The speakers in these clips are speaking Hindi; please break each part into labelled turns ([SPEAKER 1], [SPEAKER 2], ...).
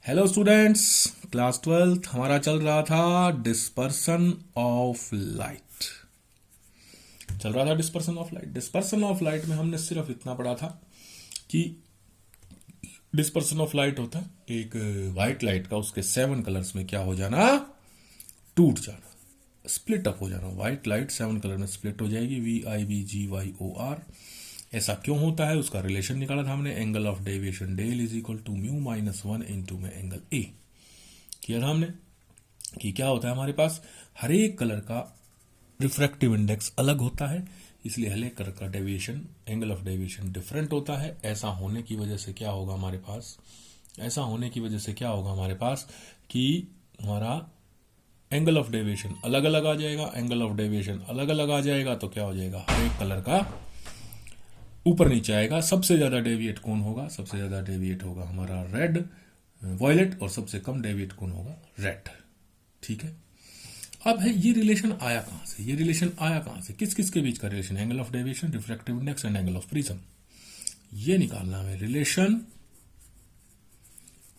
[SPEAKER 1] हेलो स्टूडेंट्स, क्लास 12 हमारा चल रहा था dispersion of light. Dispersion of light में हमने सिर्फ इतना पढ़ा था कि डिस्पर्सन ऑफ लाइट होता है एक वाइट लाइट का उसके 7 कलर्स में क्या हो जाना, टूट जाना, स्प्लिट अप हो जाना। व्हाइट लाइट 7 कलर में स्प्लिट हो जाएगी, VIBGYOR। ऐसा क्यों होता है उसका रिलेशन निकाला था हमने। Angle of deviation del is equal to mu minus 1 into में एंगल ए किया था हमने कि क्या होता है हमारे पास हर एक कलर का रिफ्रैक्टिव इंडेक्स अलग होता है, इसलिए हर एक कलर का deviation angle of deviation different होता है। ऐसा होने की वजह से क्या होगा हमारे पास कि हमारा एंगल ऑफ डेविएशन अलग अलग आ जाएगा। एंगल ऑफ डेविएशन अलग अलग आ जाएगा तो क्या हो जाएगा, हर एक कलर का ऊपर नीचे आएगा। सबसे ज्यादा डेविएट कौन होगा, सबसे ज्यादा डेविएट होगा हमारा रेड वॉयलेट, और सबसे कम डेविएट कौन होगा, रेड। ठीक है, अब है ये रिलेशन आया कहां से, किस किस के बीच का relation, angle of deviation, refractive index and angle of prism. ये निकालना है relation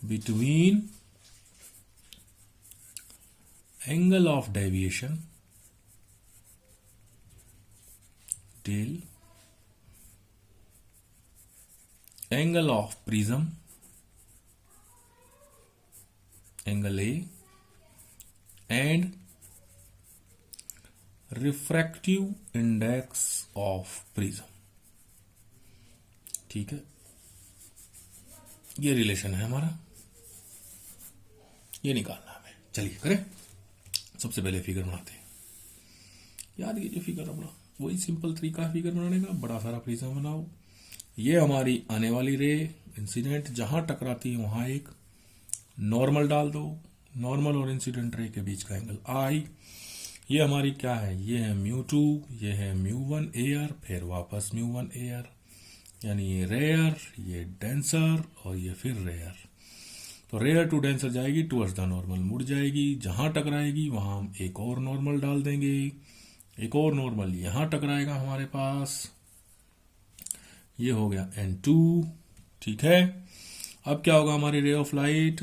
[SPEAKER 1] between angle of deviation del, angle of prism angle A, and refractive index of prism. ठीक है, ये रिलेशन है हमारा, ये निकालना हमें। चलिए करें। सबसे पहले फिगर बनाते हैं। याद कीजिए फिगर अपना, वही सिंपल तरीका है फिगर बनाने का। बड़ा सारा प्रिज्म बनाओ, ये हमारी आने वाली रे इंसिडेंट जहां टकराती है वहां एक नॉर्मल डाल दो। नॉर्मल और इंसिडेंट रे के बीच का एंगल आई। ये हमारी क्या है, ये है μ2, ये है μ1 एयर, फिर वापस μ1 एयर, यानी ये रेयर, ये डेंसर और ये फिर रेयर। तो रेयर टू डेंसर जाएगी, टूवर्ड्स द नॉर्मल मुड़ जाएगी, जहां टकराएगी वहां हम एक और नॉर्मल डाल देंगे। एक और नॉर्मल यहां टकराएगा हमारे पास, ये हो गया N2। ठीक है, अब क्या होगा, हमारी रे ऑफ लाइट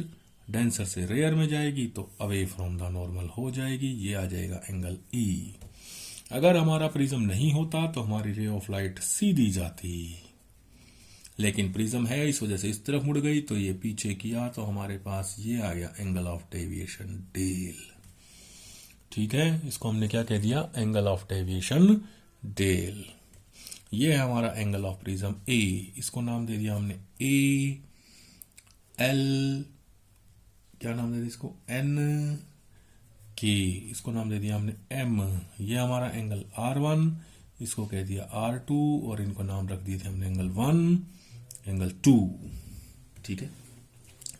[SPEAKER 1] डेंसर से रेयर में जाएगी तो अवे फ्रॉम द नॉर्मल हो जाएगी, ये आ जाएगा एंगल E। अगर हमारा प्रिज्म नहीं होता तो हमारी रे ऑफ लाइट सीधी जाती, लेकिन प्रिज्म है इस वजह से इस तरफ मुड़ गई, तो ये पीछे किया तो हमारे पास ये आ गया एंगल ऑफ डेविएशन डेल। ठीक है, इसको हमने क्या कह दिया, एंगल ऑफ डेविएशन डेल। ये है हमारा एंगल ऑफ प्रिज्म ए, इसको नाम दे दिया हमने ए एल, क्या नाम दे दिया इसको, एन के, इसको नाम दे दिया हमने एम। ये हमारा एंगल R1, इसको कह दिया R2, और इनको नाम रख दिए थे हमने एंगल 1 एंगल 2। ठीक है,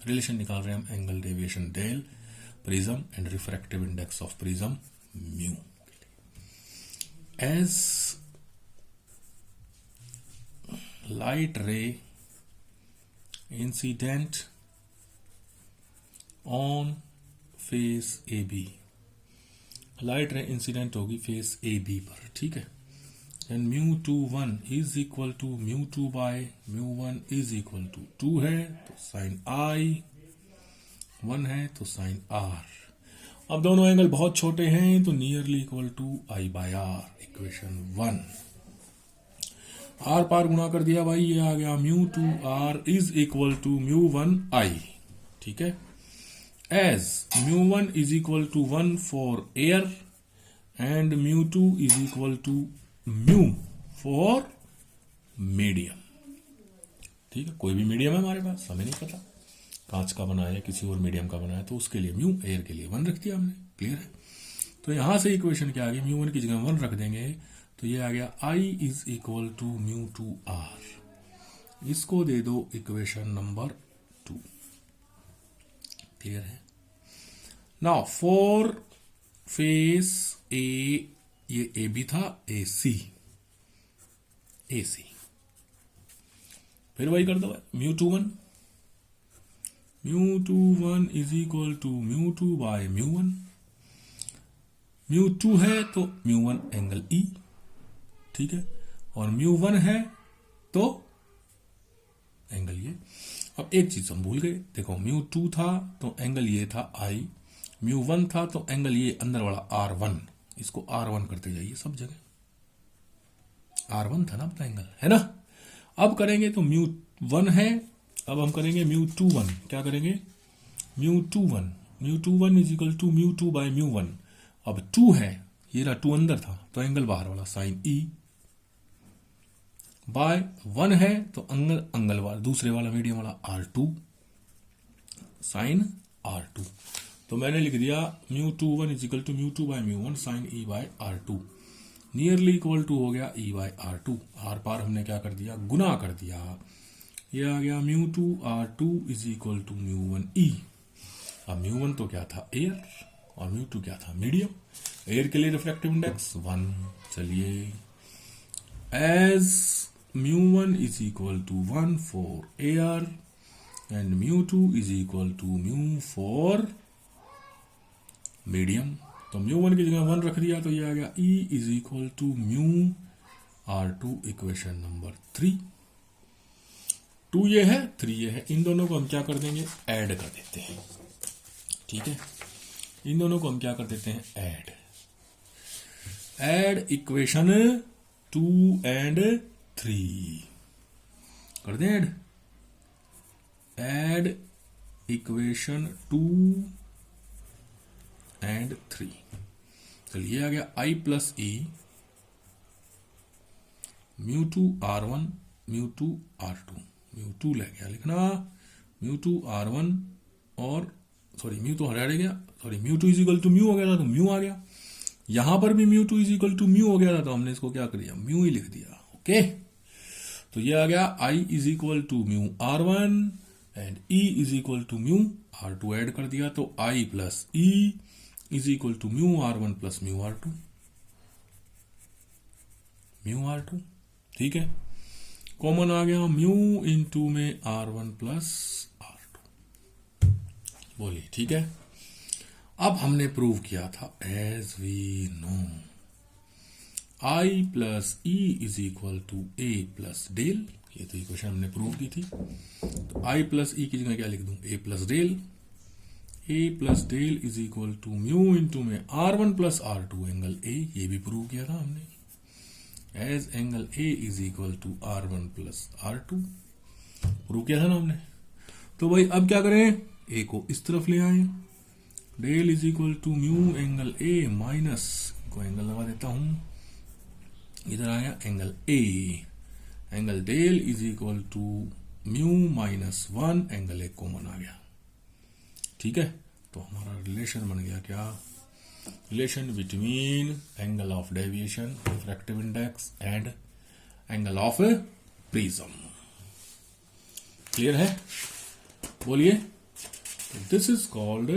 [SPEAKER 1] रिलेशन निकाल रहे हैं हम angle deviation del prism and refractive index of prism mu. As light ray incident on face AB, light ray incident होगी फेस AB पर। ठीक है, and μ21 is equal to μ2 by μ1 is equal to 2 है तो साइन I, 1 है तो साइन R। अब दोनों एंगल बहुत छोटे हैं तो nearly equal to I by R, equation 1। R पार गुणा कर दिया भाई, ये आ गया μ2R is equal to μ1 I। ठीक है, as μ1 is equal to 1 for air and μ2 is equal to mu for medium. ठीक है, कोई भी मीडियम है हमारे पास, हमें नहीं पता कांच का बना है या किसी और मीडियम का बना है, तो उसके लिए म्यू, एयर के लिए 1 रख दिया हमने। क्लियर है, तो यहां से इक्वेशन क्या आ गई, μ1 की जगह 1 रख देंगे तो ये आ गया I is equal to μ2R। इसको दे दो इक्वेशन नंबर 2। क्लियर है, नाउ फॉर फेस ए, ये ए बी था, AC फिर वही कर दो μ21 इज इक्वल टू μ2 बाय μ1। μ2 है तो μ1 एंगल E। ठीक है, और μ1 है तो एंगल ये। अब एक चीज हम भूल गए, देखो μ2 था तो एंगल ये था I, μ1 था तो एंगल ये अंदर वाला R1, इसको R1 करते जाइए सब जगह, R1 था ना अपना एंगल, है ना। अब करेंगे तो μ1 है, अब हम करेंगे μ21, क्या करेंगे μ21 इज इक्वल टू μ2 बाय μ1। अब 2 है, ये रहा 2 अंदर था तो एंगल बाहर वाला साइन E, बाय 1 है तो अंगल वाला दूसरे वाला मीडियम वाला R2 साइन R2। तो मैंने लिख दिया μ21 is equal to μ2 by μ1 sine E by R2, nearly equal to हो गया E बाय R2। आर पार हमने क्या कर दिया, गुना कर दिया, ये आ गया μ2 R2 is equal to μ1 E। अब μ1 तो क्या था एयर और μ2 क्या था मीडियम, एयर के लिए रिफ्रैक्टिव इंडेक्स 1। चलिए as μ1 is equal to 1 for air and μ2 is equal to μ for medium, तो μ1 की जगह 1 रख दिया तो ये आ गया E is equal to μ R2 equation number 3। 2 ये है 3 ये है, इन दोनों को हम क्या कर देंगे, ऐड कर देते हैं, ठीक है। इन दोनों को हम क्या कर देते हैं, ऐड इक्वेशन 2 एंड 3 कर दें, ऐड इक्वेशन 2 एंड 3। चलिए आ गया I plus E μ2 R1 μ2 R2, μ2 ले गया लिखना μ2 R1 और सॉरी म्यू तो हटा गया, sorry μ2 is equal to mu हो गया था तो म्यू आ गया, यहां पर भी μ2 इज इक्वल टू म्यू हो गया था तो हमने इसको क्या कर दिया, म्यू ही लिख दिया, ओके। तो ये आ गया I is equal to mu R1 and E is equal to mu R2 add कर दिया तो I plus E is equal to mu R1 plus mu R2, ठीक है। कॉमन आ गया म्यू इंटू में R1 प्लस R2, बोलिए ठीक है। अब हमने प्रूव किया था as we know I plus E is equal to A plus del, ये तो इक्वेशन हमने प्रूव की थी, तो I प्लस E की जगह क्या लिख दूं, A plus del, A plus del is equal to mu into में R1 plus R2 angle A, ये भी प्रूव किया था हमने, as angle A is equal to R1 plus R2 prove किया था ना हमने। तो भाई अब क्या करें, A को इस तरफ ले आए, del is equal to mu angle A minus को एंगल लगा देता हूं, इधर आया angle A, angle del is equal to mu minus 1 angle A common आ गया, ठीक है। तो हमारा रिलेशन बन गया क्या, relation between angle of deviation refractive index and angle of prism, clear है, बोलिए। This is called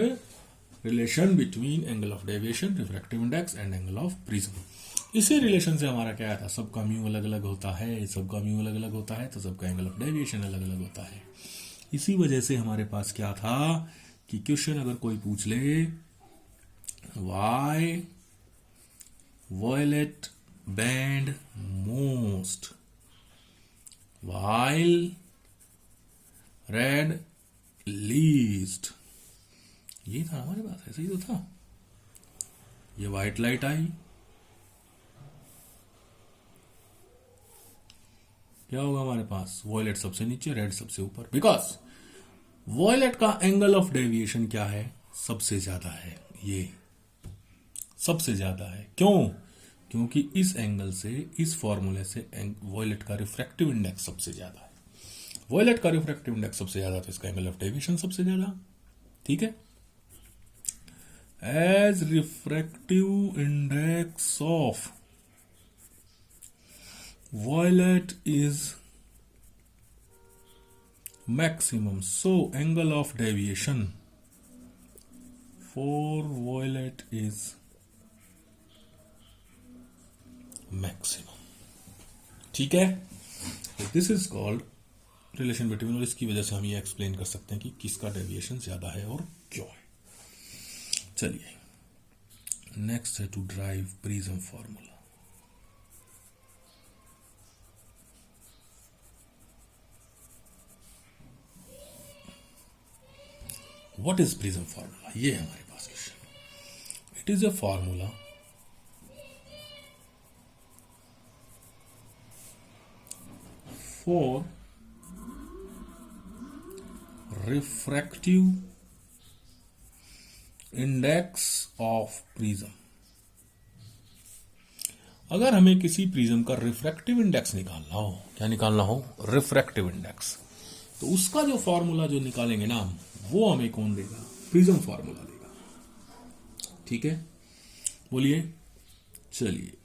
[SPEAKER 1] relation between angle of deviation refractive index and angle of prism. इसी रिलेशन से हमारा क्या था, सबका म्यू अलग अलग होता है, सबका म्यू अलग अलग होता है तो सबका एंगल ऑफ डेविएशन अलग अलग होता है। इसी वजह से हमारे पास क्या था कि क्वेश्चन अगर कोई पूछ ले, why violet band most while red least, ये था हमारे पास, ऐसे ही तो था। ये व्हाइट लाइट आई, क्या होगा हमारे पास, वॉयलेट सबसे नीचे रेड सबसे ऊपर, बिकॉज वॉयलेट का एंगल ऑफ डेविएशन क्या है, सबसे ज्यादा है, ये सबसे ज्यादा है। क्यों, क्योंकि इस एंगल से, इस फॉर्मूले से वॉयलेट का रिफ्रैक्टिव इंडेक्स सबसे ज्यादा है, वॉयलेट का रिफ्रैक्टिव इंडेक्स सबसे ज्यादा तो इसका एंगल ऑफ डेविएशन सबसे ज्यादा, ठीक है। As refractive index of violet is maximum, so angle of deviation for violet is maximum, ठीक है। This is called relation between, और इसकी वजह से हम ये एक्सप्लेन कर सकते हैं कि किसका डेविएशन ज्यादा है और क्यों है। चलिए नेक्स्ट है to drive prism formula. What is prism formula, ये है हमारे पास question. It is a formula for refractive index of prism. अगर हमें किसी प्रिज्म का रिफ्रैक्टिव इंडेक्स निकालना हो, क्या निकालना हो, रिफ्रैक्टिव इंडेक्स, तो उसका जो फॉर्मूला जो निकालेंगे ना हम, वो हमें कौन देगा, प्रिज्म फॉर्मूला देगा। ठीक है, बोलिए। चलिए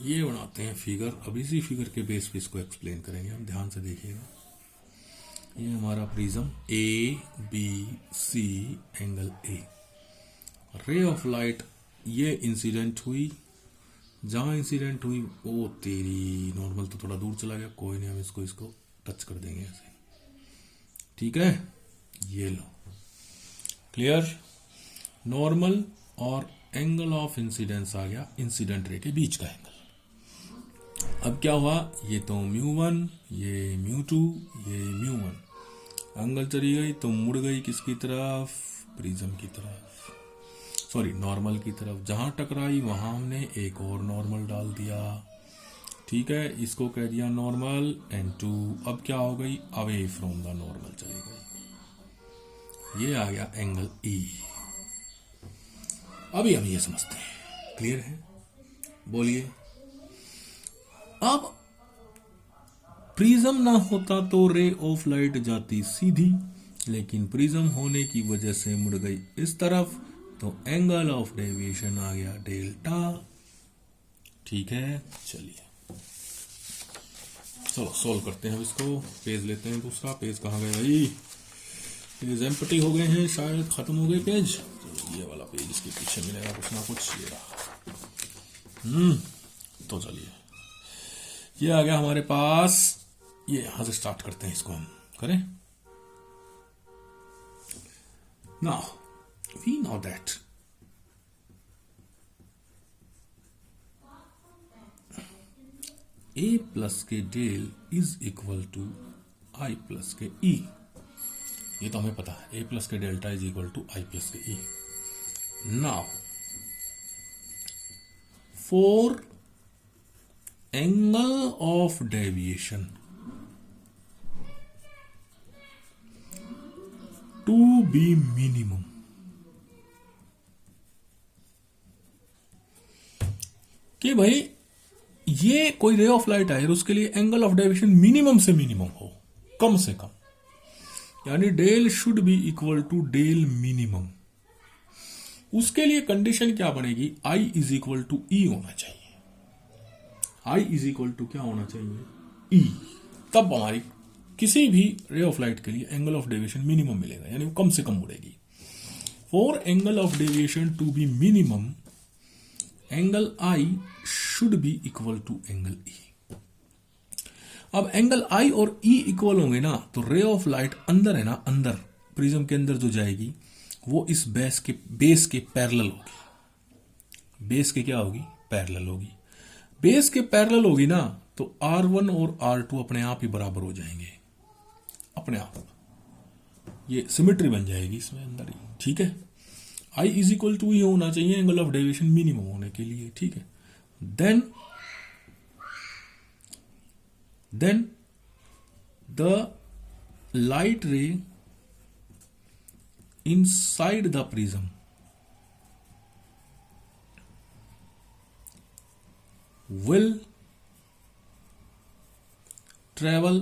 [SPEAKER 1] ये बनाते हैं फिगर। अब इसी फिगर के बेस पे इसको एक्सप्लेन करेंगे हम, ध्यान से देखिएगा। ये हमारा prism A B C angle A, ray of light ये इंसिडेंट हुई, जहां इंसिडेंट हुई वो तेरी नॉर्मल तो थोड़ा दूर चला गया, कोई नहीं, हम इसको टच कर देंगे ऐसे। ठीक है, ये लो, क्लियर। नॉर्मल और एंगल ऑफ इंसिडेंस आ गया इंसिडेंट रे के बीच का एंगल। अब क्या हुआ, ये तो μ1, ये μ2, ये μ1, एंगल चली गई तो मुड़ गई किसकी तरफ, प्रिज्म की तरफ, सॉरी नॉर्मल की तरफ। जहां टकराई वहां हमने एक और नॉर्मल डाल दिया। ठीक है, इसको कह दिया नॉर्मल N2। अब क्या हो गई, अवे फ्रॉम द नॉर्मल चली गई, ये आ गया एंगल E। अभी हम ये समझते हैं, क्लियर है, बोलिए। अब प्रिज्म ना होता तो रे ऑफ लाइट जाती सीधी, लेकिन प्रिज्म होने की वजह से मुड़ गई इस तरफ, तो एंगल ऑफ डेविएशन आ गया डेल्टा। ठीक है, चलिए चलो सॉल्व करते हैं अब इसको। पेज लेते हैं दूसरा, पेज कहाँ गए भाई, पेज एम्प्टी हो गए हैं शायद, खत्म हो गए पेज। चलो ये वाला पेज इसके पीछे मिलेगा कुछ ना कुछ, ये रहा। तो चलिए ये आ गया हमारे पास, ये यहां से स्टार्ट करते हैं, इसको हम करें। Now we know that A plus के del is equal to I plus के ई। ये तो हमें पता है, ए प्लस के delta is equal to I plus के E. Now for angle of deviation to be minimum, कि भाई ये कोई रे ऑफ लाइट आए, उसके लिए एंगल ऑफ डेविएशन मिनिमम से मिनिमम हो, कम से कम, यानी del should be equal to del minimum. उसके लिए कंडीशन क्या बनेगी, I is equal to E होना चाहिए। आई इज इक्वल टू क्या होना चाहिए, ई। तब हमारी किसी भी रे ऑफ लाइट के लिए एंगल ऑफ डेविएशन मिनिमम मिलेगा, यानी वो कम से कम मुड़ेगी। For angle of deviation to be minimum, angle I should be equal to angle E. अब एंगल आई और ई इक्वल होंगे ना, तो रे ऑफ लाइट अंदर है ना, अंदर प्रिज्म के अंदर जो जाएगी वो इस बेस के पैरेलल होगी। बेस के क्या होगी, पैरेलल होगी। बेस के पैरेलल होगी ना, तो R1 और R2 अपने आप ही बराबर हो जाएंगे, अपने आप। ये सिमेट्री बन जाएगी इसमें अंदर ही। ठीक है, आई इज इक्वल टू ही होना चाहिए एंगल ऑफ डेविएशन मिनिमम होने के लिए। ठीक है, then the light ray inside the prism will travel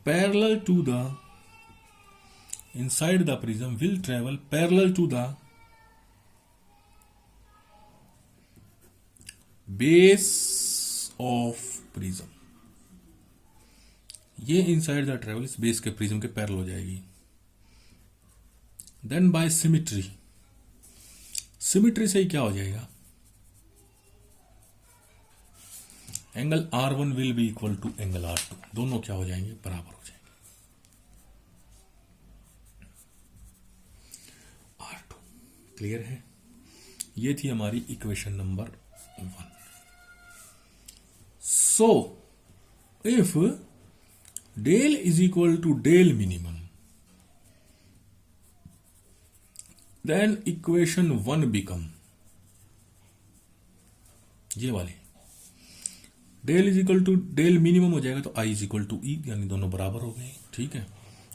[SPEAKER 1] parallel to the inside the prism will travel parallel to the base of prism। ये इनसाइड द ट्रेवल इस बेस के प्रिज्म के पैरेलल हो जाएगी। देन बाय सिमिट्री, सिमिट्री से ही क्या हो जाएगा, angle R1 will be equal to angle R2, दोनों क्या हो जाएंगे, बराबर हो जाएंगे। R2 क्लियर है। ये थी हमारी equation number 1। So if del is equal to del minimum, then equation 1 become ये वाली, del is equal to del minimum हो जाएगा तो I is equal to E, यानी दोनों बराबर हो गए। ठीक है,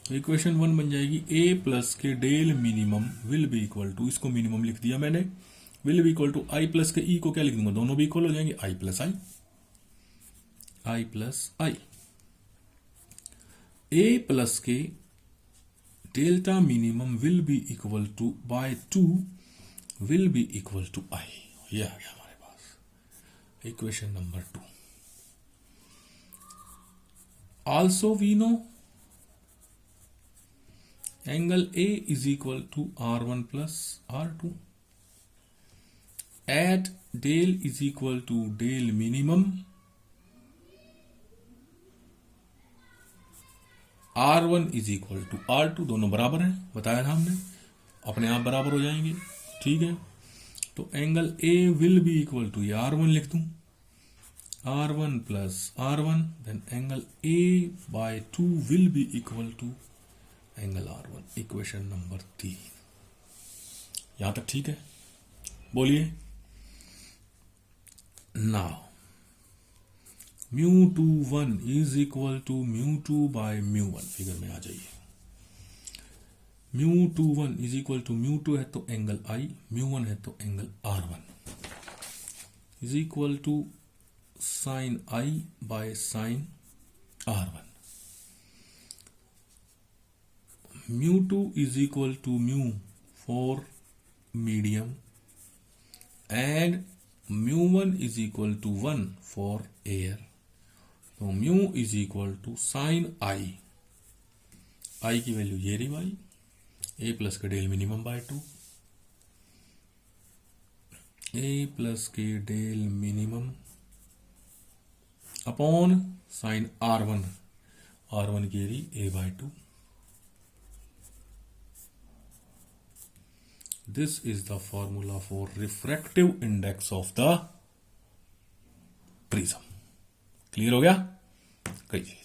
[SPEAKER 1] तो इक्वेशन 1 बन जाएगी ए प्लस के del minimum will be equal to, इसको मिनिमम लिख दिया मैंने, will be equal to I plus के ई को क्या लिख दूंगा, दोनों भी इक्वल हो जाएंगे, I plus I, I plus I. A plus के delta minimum will be equal to by 2 will be equal to I, ये आ गया हमारे पास equation number 2। Also we know angle A is equal to R1 plus R2 at del is equal to del minimum, R1 is equal to R2, दोनों बराबर हैं, बताया था हमने, अपने आप बराबर हो जाएंगे। ठीक है, तो angle A will be equal to, ये R1 लिख दूं, R1 plus R1, then angle A by 2 will be equal to angle R1, equation number 3। यहां तक ठीक है, बोलिए। Now μ21 is equal to μ2 by μ1, figure में आ जाइए। μ21 इज इक्वल टू μ2 है तो एंगल I, μ1 है तो angle R1 is equal to sine I by sine R1। μ2 is equal to μ for medium and μ1 is equal to 1 for air, तो mu is equal to sine I, I की वैल्यू ये रही भाई, ए प्लस के del minimum by 2, A plus के del minimum upon sine R1, R1 की रही A by 2। This is the formula for refractive index of the prism. Clear हो गया? कहिए।